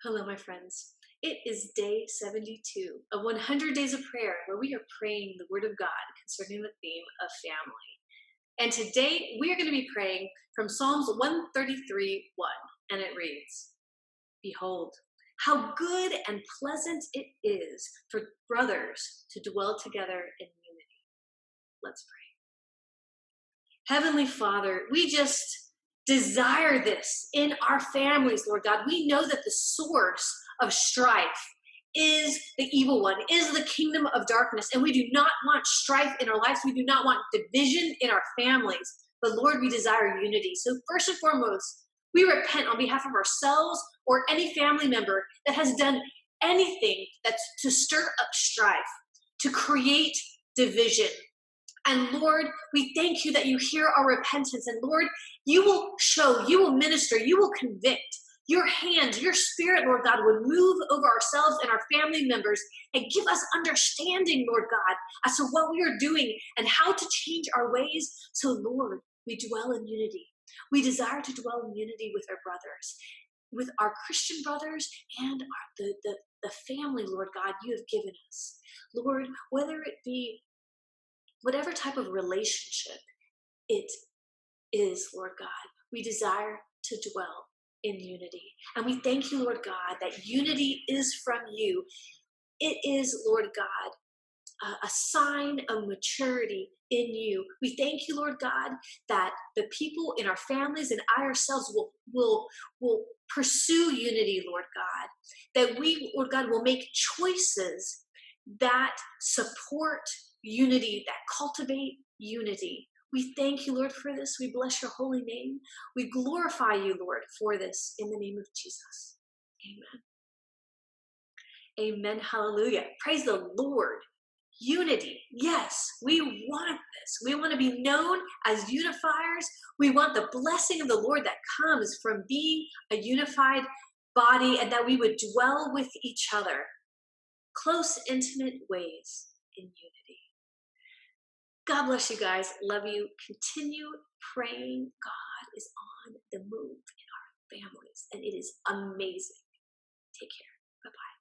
Hello, my friends. It is day 72 of 100 Days of Prayer, where we are praying the Word of God concerning the theme of family. And today we are going to be praying from Psalms 133:1, and it reads, Behold, how good and pleasant it is for brothers to dwell together in unity. Let's pray. Heavenly Father, we just desire this in our families, Lord God. We know that the source of strife is the evil one, is the kingdom of darkness, and we do not want strife in our lives. We do not want division in our families, but Lord, we desire unity. So first and foremost, we repent on behalf of ourselves or any family member that has done anything that's to stir up strife, to create division. And Lord, we thank you that you hear our repentance. And Lord, you will show, you will minister, you will convict. Your hand, your spirit, Lord God, would move over ourselves and our family members and give us understanding, Lord God, as to what we are doing and how to change our ways. So, Lord, we dwell in unity. We desire to dwell in unity with our brothers, with our Christian brothers and the family, Lord God, you have given us. Lord, whether it be whatever type of relationship it is, Lord God, we desire to dwell in unity. And we thank you, Lord God, that unity is from you. It is, Lord God, a sign of maturity in you. We thank you, Lord God, that the people in our families and ourselves will pursue unity, Lord God. That we, Lord God, will make choices that support unity, that cultivate unity. We thank you, Lord, for this. We bless your holy name. We glorify you, Lord, for this in the name of Jesus. Amen. Amen. Hallelujah. Praise the Lord. Unity. Yes, we want this. We want to be known as unifiers. We want the blessing of the Lord that comes from being a unified body, and that we would dwell with each other. Close, intimate ways in unity. God bless you guys. Love you. Continue praying. God is on the move in our families, and it is amazing. Take care. Bye-bye.